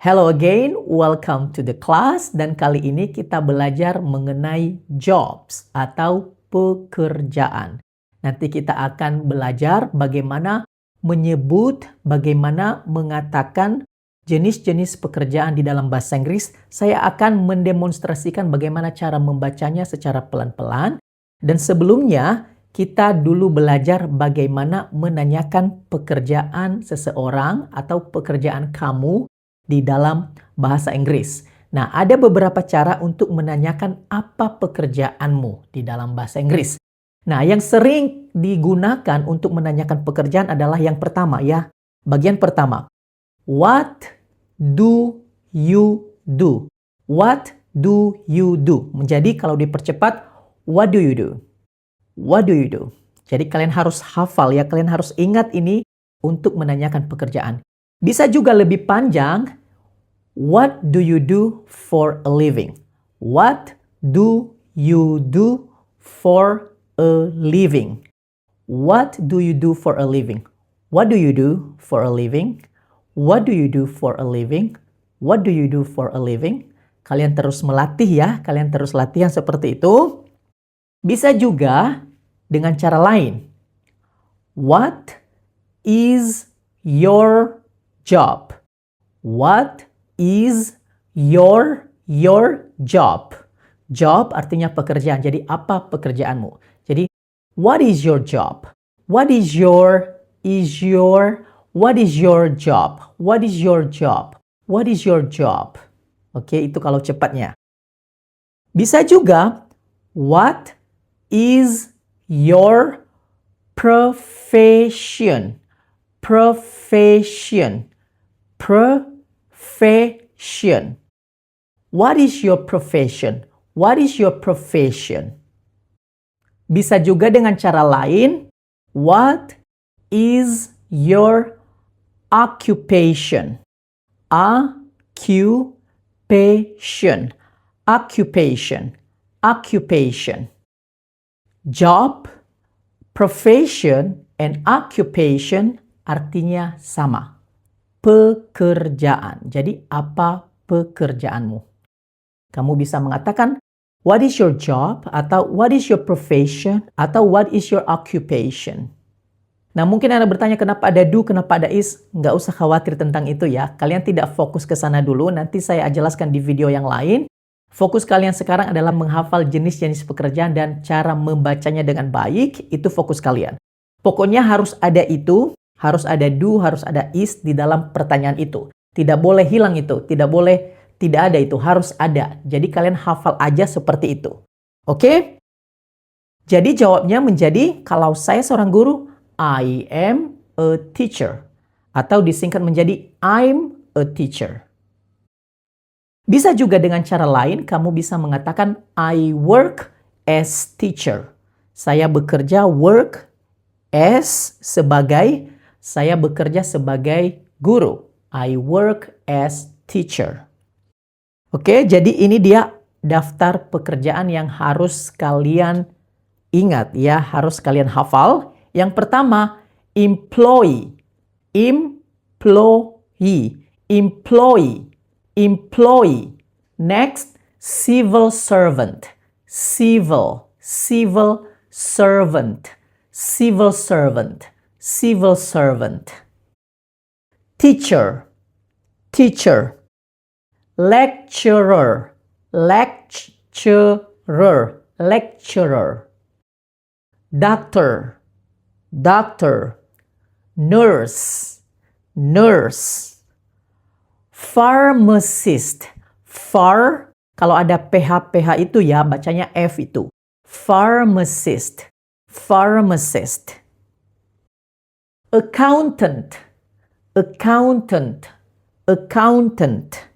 Hello again, welcome to the class. Dan kali ini kita belajar mengenai jobs atau pekerjaan. Nanti kita akan belajar bagaimana menyebut, bagaimana mengatakan jenis-jenis pekerjaan di dalam bahasa Inggris. Saya akan mendemonstrasikan bagaimana cara membacanya secara pelan-pelan. Dan sebelumnya, kita dulu belajar bagaimana menanyakan pekerjaan seseorang atau pekerjaan kamu di dalam bahasa Inggris. Nah, ada beberapa cara untuk menanyakan apa pekerjaanmu di dalam bahasa Inggris. Nah, yang sering digunakan untuk menanyakan pekerjaan adalah yang pertama ya. Bagian pertama. What do you do? What do you do? Menjadi kalau dipercepat, what do you do? What do you do? Jadi kalian harus hafal ya, kalian harus ingat ini untuk menanyakan pekerjaan. Bisa juga lebih panjang, what do you do for a living? What do you do for a living? What do you do for a living? What do you do for a living? What do you do for a living? What do you do for a living? Kalian terus melatih ya, kalian terus latihan seperti itu. Bisa juga dengan cara lain. What is your job? What is your job? Job artinya pekerjaan. Jadi apa pekerjaanmu? Jadi what is your job? What is your what is your job? What is your job? What is your job? Oke, itu kalau cepatnya. Bisa juga what is your profession? Profession. Profession. What is your profession? What is your profession? Bisa juga dengan cara lain. What is your occupation? Occupation. Occupation. Occupation. Job, profession, and occupation artinya sama. Pekerjaan. Jadi apa pekerjaanmu? Kamu bisa mengatakan what is your job atau what is your profession atau what is your occupation. Nah, mungkin Anda bertanya kenapa ada do, kenapa ada is. Nggak usah khawatir tentang itu ya. Kalian tidak fokus ke sana dulu. Nanti saya jelaskan di video yang lain. Fokus kalian sekarang adalah menghafal jenis-jenis pekerjaan dan cara membacanya dengan baik. Itu fokus kalian. Pokoknya harus ada itu. Harus ada do, harus ada is di dalam pertanyaan itu. Tidak boleh hilang itu. Tidak boleh tidak ada itu. Harus ada. Jadi kalian hafal aja seperti itu. Oke? Jadi jawabnya menjadi, kalau saya seorang guru, I am a teacher. Atau disingkat menjadi I'm a teacher. Bisa juga dengan cara lain, kamu bisa mengatakan I work as teacher. Saya bekerja work as sebagai, saya bekerja sebagai guru. I work as teacher. Oke, jadi ini dia daftar pekerjaan yang harus kalian ingat ya, harus kalian hafal. Yang pertama, employee. Employee. Employee. Employee. Next, civil servant. Civil. Civil servant. Civil servant. Civil servant. Teacher. Teacher. Lecturer. Lecturer. Lecturer. Doctor. Doctor. Nurse. Nurse. Pharmacist. Kalau ada PH itu ya, bacanya F itu. Pharmacist. Pharmacist. Accountant. Accountant. Accountant.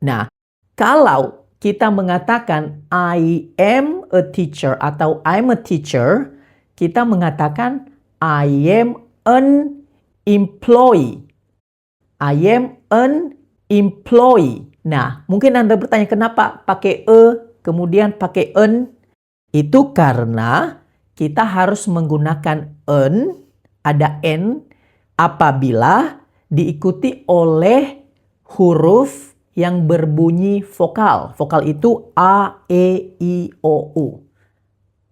Nah, kalau kita mengatakan I am a teacher atau I'm a teacher, kita mengatakan I am an employee. I am an employee. Nah, mungkin Anda bertanya kenapa pakai kemudian pakai an? Itu karena kita harus menggunakan an, ada n, apabila diikuti oleh huruf yang berbunyi vokal. Vokal itu A, E, I, O, U.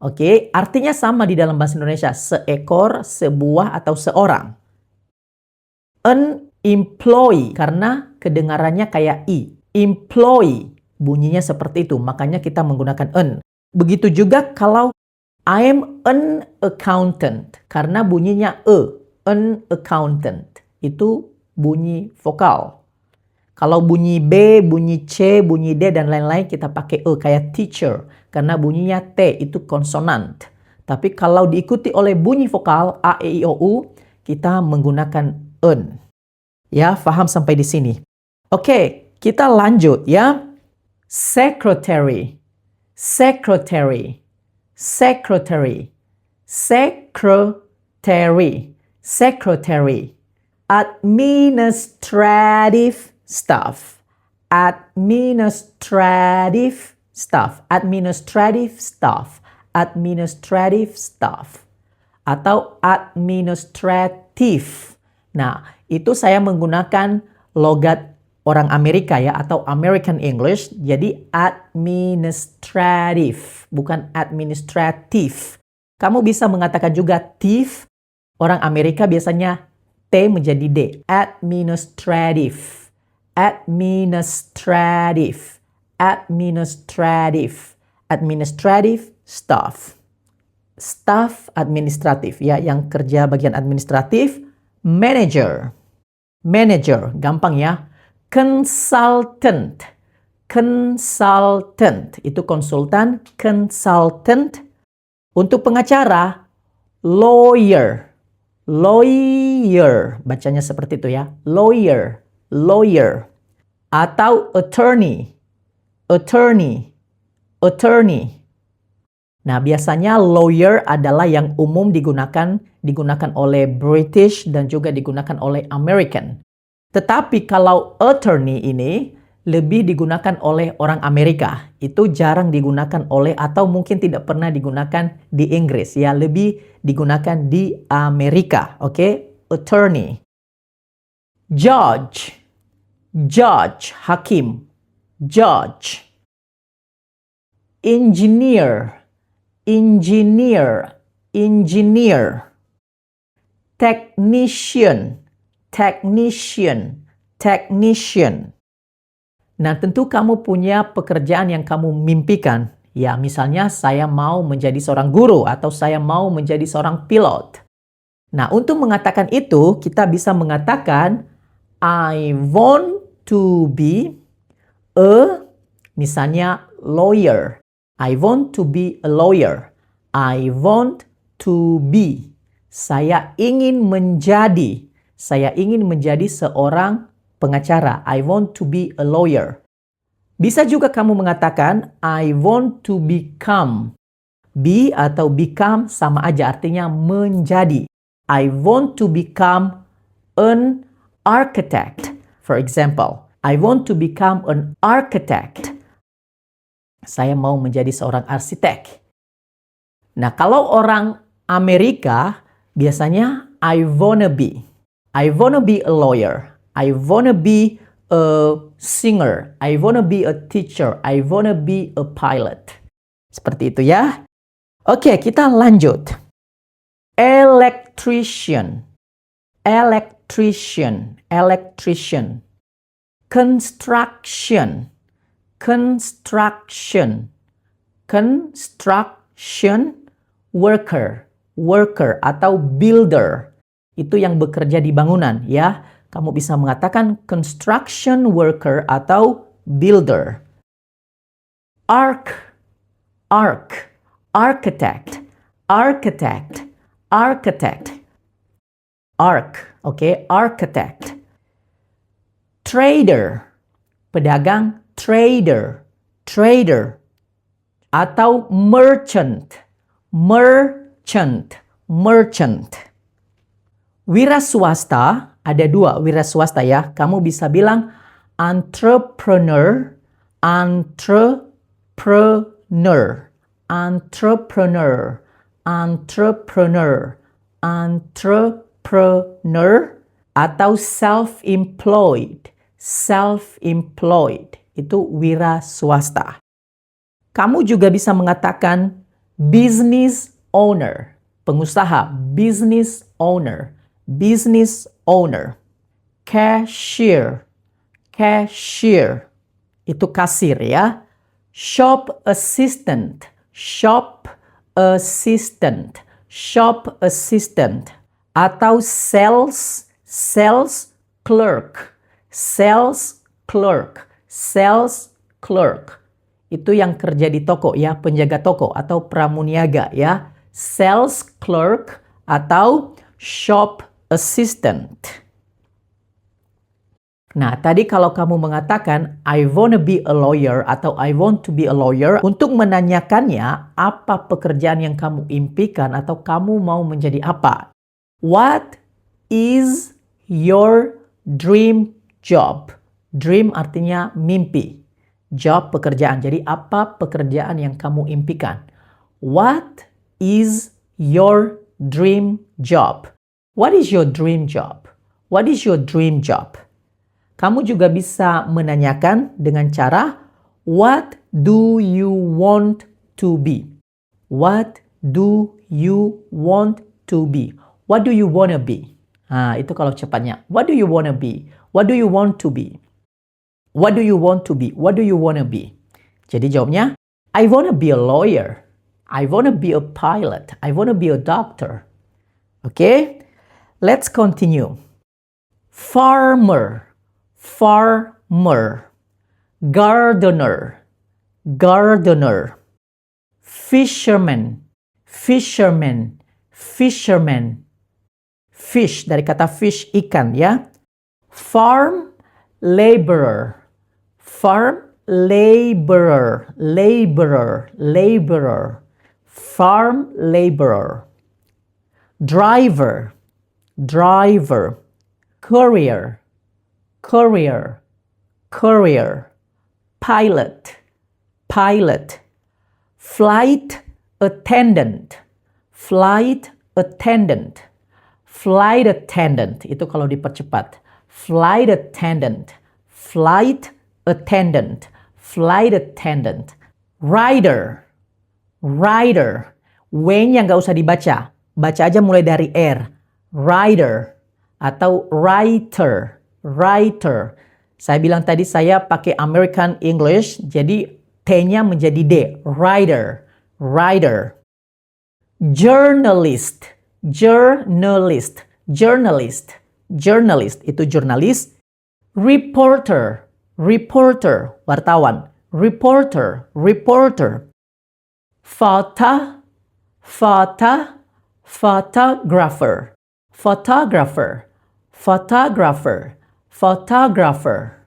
Oke, artinya sama di dalam bahasa Indonesia. Seekor, sebuah, atau seorang. An employee, karena kedengarannya kayak I. Employee, bunyinya seperti itu. Makanya kita menggunakan an. Begitu juga kalau I am an accountant, karena bunyinya an accountant. Itu bunyi vokal. Kalau bunyi B, bunyi C, bunyi D, dan lain-lain kita pakai kayak teacher. Karena bunyinya T, itu konsonan. Tapi kalau diikuti oleh bunyi vokal A, E, I, O, U, kita menggunakan an. Ya, paham sampai di sini? Oke, kita lanjut ya. Secretary, secretary, secretary, secretary, secretary. Administrative staff, administrative staff, administrative staff, administrative staff, atau administrative. Nah, itu saya menggunakan logat orang Amerika ya, atau American English. Jadi administrative, bukan administrative. Kamu bisa mengatakan juga thief. Orang Amerika biasanya T menjadi D. Administrative. Administrative. Administrative. Administrative staff. Staff administratif ya, yang kerja bagian administratif. Manager. Manager, gampang ya. Consultant. Consultant, itu konsultan. Consultant. Untuk pengacara, lawyer. Lawyer, bacanya seperti itu ya. Lawyer, lawyer. Atau attorney. Attorney, attorney. Nah, biasanya lawyer adalah yang umum digunakan oleh British dan juga digunakan oleh American. Tetapi kalau attorney ini lebih digunakan oleh orang Amerika. Itu jarang digunakan oleh, atau mungkin tidak pernah digunakan di Inggris ya, lebih digunakan di Amerika. Oke? Attorney. Judge. Judge, hakim. Judge. Engineer. Engineer. Engineer. Technician. Technician. Technician. Nah, tentu kamu punya pekerjaan yang kamu mimpikan. Ya, misalnya saya mau menjadi seorang guru atau saya mau menjadi seorang pilot. Nah, untuk mengatakan itu, kita bisa mengatakan I want to be a, misalnya lawyer. I want to be a lawyer. I want to be. Saya ingin menjadi seorang pengacara. I want to be a lawyer. Bisa juga kamu mengatakan I want to become. Be atau become sama aja, artinya menjadi. I want to become an architect. For example, I want to become an architect. Saya mau menjadi seorang arsitek. Nah, kalau orang Amerika biasanya I wanna be. I wanna be a lawyer. I wanna be a singer. I wanna be a teacher. I wanna be a pilot. Seperti itu ya. Oke, kita lanjut. Electrician. Electrician. Electrician. Construction. Construction. Construction worker. Worker atau builder. Itu yang bekerja di bangunan ya. Kamu bisa mengatakan construction worker atau builder. Arch. Arch. Architect. Architect. Architect. Arch. Oke, architect. Trader. Pedagang. Trader. Trader. Atau merchant. Merchant. Merchant. Wira swasta, ada dua wira swasta ya. Kamu bisa bilang entrepreneur, entrepreneur, entrepreneur, entrepreneur, entrepreneur, atau self-employed, self-employed. Itu wira swasta. Kamu juga bisa mengatakan business owner. Pengusaha, business owner. Business owner. Cashier. Cashier. Itu kasir ya. Shop assistant. Shop assistant. Shop assistant. Atau sales clerk. Sales clerk. Sales clerk. Itu yang kerja di toko ya, penjaga toko atau pramuniaga ya. Sales clerk atau shop assistant. Nah, tadi kalau kamu mengatakan I wanna be a lawyer atau I want to be a lawyer, untuk menanyakannya apa pekerjaan yang kamu impikan atau kamu mau menjadi apa. What is your dream job? Dream artinya mimpi. Job pekerjaan. Jadi apa pekerjaan yang kamu impikan? What is your dream job? What is your dream job? What is your dream job? Kamu juga bisa menanyakan dengan cara what do you want to be? What do you want to be? What do you wanna be? Nah, itu kalau cepatnya. What do you wanna be? What do you want to be? What do you want to be? What do you wanna be? Jadi jawabnya, I wanna be a lawyer. I wanna be a pilot. I wanna be a doctor. Okay? Let's continue. Farmer. Farmer. Gardener. Gardener. Fisherman. Fisherman. Fisherman. Fish, dari kata fish, ikan ya. Farm laborer. Farm laborer. Laborer. Laborer. Farm laborer. Driver. Driver. Courier. Courier. Courier. Pilot. Pilot. Flight attendant. Flight attendant. Flight attendant. Itu kalau dipercepat. Flight attendant. Flight attendant. Flight attendant. Rider. Rider. W-nya nggak usah dibaca. Baca aja mulai dari R. Rider. Atau writer. Writer. Saya bilang tadi saya pakai American English. Jadi T-nya menjadi D. Rider. Rider. Journalist. Journalist. Journalist. Journalist. Itu jurnalis. Reporter. Reporter. Wartawan. Reporter. Reporter. Photographer. Photographer. Photographer. Photographer.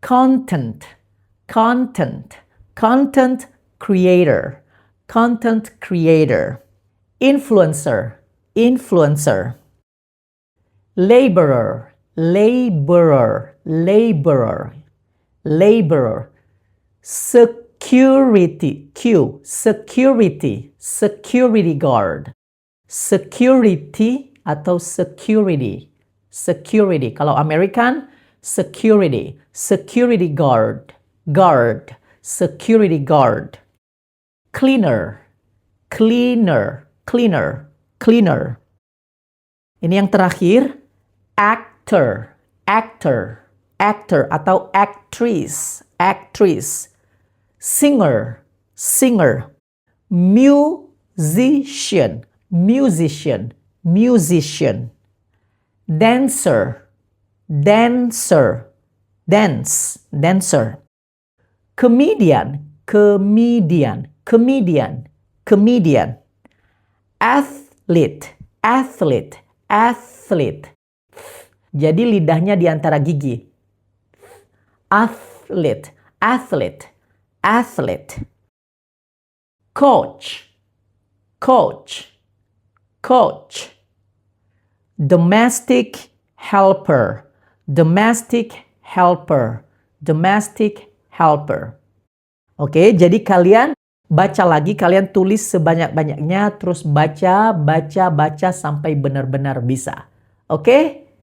Content. Content. Content creator. Content creator. Influencer. Influencer. Laborer. Laborer. Laborer. Laborer. Security. Q. Security. Security guard. Security atau security. Security. Kalau American, security. Security guard. Guard. Security guard. Cleaner. Cleaner. Cleaner. Cleaner. Ini yang terakhir. Actor. Actor. Actor atau actress. Actress. Singer. Singer. Musician. Musician. Musician. Dancer. Dancer. Dance. Dancer. Comedian. Comedian. Comedian. Comedian. Athlete. Athlete. Athlete. Jadi lidahnya di antara gigi. Athlete. Athlete. Athlete. Coach. Coach. Coach. Domestic helper. Domestic helper. Domestic helper. Oke, jadi kalian baca lagi, kalian tulis sebanyak-banyaknya, terus baca sampai benar-benar bisa. Oke?